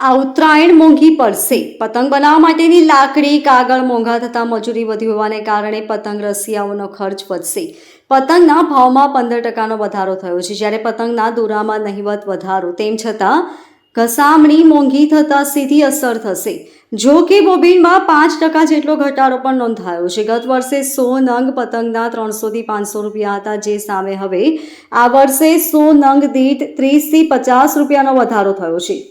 આ ઉત્તરાયણ મોંઘી પડશે. પતંગ બનાવવા માટેની લાકડી, કાગળ મોંઘા થતાં મજૂરી વધી હોવાને કારણે પતંગ રસિયાઓનો ખર્ચ વધશે. પતંગના ભાવમાં 15% વધારો થયો છે, જ્યારે પતંગના દોરામાં નહિવત વધારો. તેમ છતાં ઘસામણી મોંઘી થતાં સીધી અસર થશે. જો કે બોબિનમાં 5% જેટલો ઘટાડો પણ નોંધાયો છે. ગત વર્ષે 100 નંગ પતંગના 300 થી 500 રૂપિયા હતા, જે સામે હવે આ વર્ષે 100 નંગ દીઠ 30 થી 50 રૂપિયાનો વધારો થયો છે.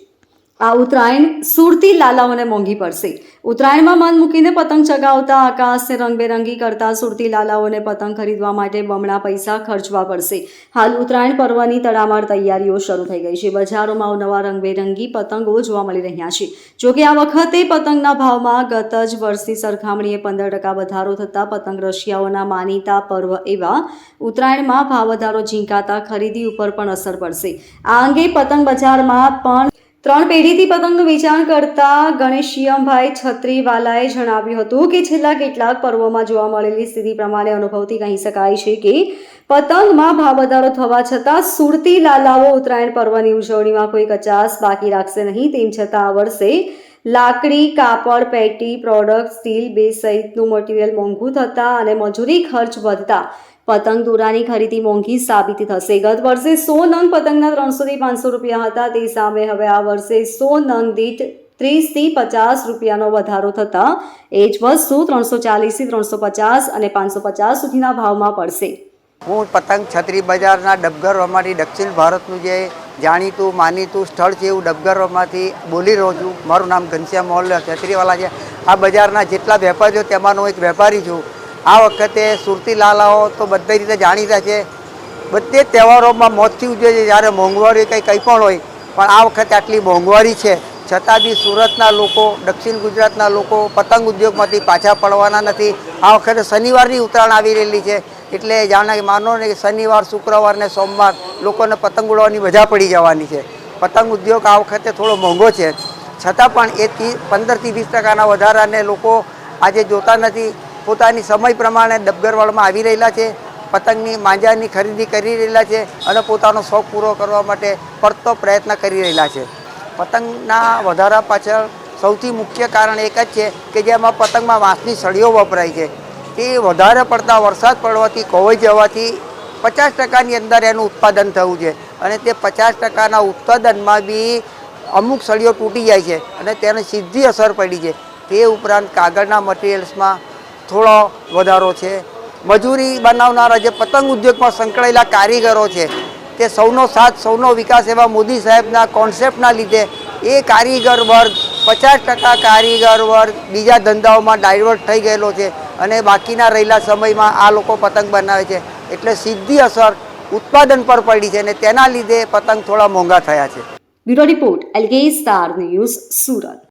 આ ઉત્તરાયણ સુરતી લાલાઓને મોંઘી પડશે. ઉત્તરાયણમાં મન મૂકીને પતંગ ચગાવતા, આકાશને રંગબેરંગી કરતા સુરતી લાલાઓને પતંગ ખરીદવા માટે બમણા પૈસા ખર્ચવા પડશે. હાલ ઉત્તરાયણ પર્વની તડામાર તૈયારીઓ શરૂ થઈ ગઈ છે. બજારોમાં અવનવા રંગબેરંગી પતંગો જોવા મળી રહ્યા છે. જોકે આ વખતે પતંગના ભાવમાં ગત જ વર્ષની સરખામણીએ 15% વધારો થતાં પતંગ રસિયાઓના માનીતા પર્વ એવા ઉત્તરાયણમાં ભાવ વધારો ઝીંકાતા ખરીદી ઉપર પણ અસર પડશે. આ અંગે પતંગ બજારમાં પણ 3 પેઢીથી પતંગનું વેચાણ કરતા ગણેશિયમભાઈ છત્રીવાલાએ જણાવ્યું હતું કે છેલ્લા કેટલાક પર્વોમાં જોવા મળેલી સ્થિતિ પ્રમાણે અનુભવથી કહી શકાય છે કે પતંગમાં ભાવ વધારો થવા છતાં સુરતી લાલાઓ ઉત્તરાયણ પર્વની ઉજવણીમાં કોઈ કચાસ બાકી રાખશે નહીં. તેમ છતાં આ વર્ષે લાકડી, કાપડ, પેટી, પ્રોડક્ટ, સ્ટીલ બેઝ સહિતનું મટીરિયલ મોંઘું થતાં અને મજૂરી ખર્ચ વધતા પતંગ દોરાની ખરીદી મોંઘી સાબિત થશે. ગત વર્ષે 100 નંગ પતંગના 300 થી 500 રૂપિયા હતા, તે સામે હવે આ વર્ષે 100 નંગ દીઠ 30 થી 50 રૂપિયાનો વધારો થતાં એ જ વસ્તુ 340 થી 350 અને 550 સુધીના ભાવમાં પડશે. હું પતંગ છત્રી બજારના ડબગરવામાંથી દક્ષિણ ભારતનું જે જાણીતું માનીતું સ્થળ છે એવું ડબગરવામાંથી બોલી રહ્યો છું. મારું નામ ઘનશ્યામ મોહલ્લા છત્રીવાલા છે. આ બજારના જેટલા વેપારીઓ તેમાંનો એક વેપારી છું. આ વખતે સુરતી લાલાઓ તો બધી રીતે જાણીતા છે. બધે તહેવારોમાં મોજથી ઉજવે છે. જ્યારે મોંઘવારી કંઈ પણ હોય, પણ આ વખતે આટલી મોંઘવારી છે છતાં બી સુરતના લોકો, દક્ષિણ ગુજરાતના લોકો પતંગ ઉદ્યોગમાંથી પાછા પડવાના નથી. આ વખતે શનિવારની ઉત્તરાયણ આવી રહેલી છે, એટલે જાણે માનો ને શનિવાર, શુક્રવાર ને સોમવાર લોકોને પતંગ ઉડાવવાની મજા પડી જવાની છે. પતંગ ઉદ્યોગ આ વખતે થોડો મોંઘો છે, છતાં પણ એ 15 થી 20% વધારાને લોકો આજે જોતા નથી. પોતાની સમય પ્રમાણે ડબગરવાડમાં આવી રહેલા છે, પતંગની માંજાની ખરીદી કરી રહેલા છે અને પોતાનો શોખ પૂરો કરવા માટે પડતો પ્રયત્ન કરી રહેલા છે. પતંગના વધારા પાછળ સૌથી મુખ્ય કારણ એક જ છે કે જેમાં પતંગમાં વાંસની સળીઓ વપરાય છે. તે વધારે પડતા વરસાદ પડવાથી, કોવાઈ જવાથી 50%ની અંદર એનું ઉત્પાદન થયું છે અને તે 50%ના ઉત્પાદનમાં બી અમુક સળીઓ તૂટી જાય છે અને તેને સીધી અસર પડી છે. તે ઉપરાંત કાગળના મટીરિયલ્સમાં થોડો વધારો છે. મજૂરી બનાવનારા જે પતંગ ઉદ્યોગમાં સંકળાયેલા કારીગરો છે, તે સૌનો સાથ સૌનો વિકાસ એવા મોદી સાહેબના કોન્સેપ્ટના લીધે એ કારીગર વર્ગ 50% કારીગર વર્ગ બીજા ધંધાઓમાં ડાયવર્ટ થઈ ગયેલો છે અને બાકીના રહેલા સમયમાં આ લોકો પતંગ બનાવે છે. એટલે સીધી અસર ઉત્પાદન પર પડી છે અને તેના લીધે પતંગ થોડા મોંઘા થયા છે. Bureau report, LK star news, Surat.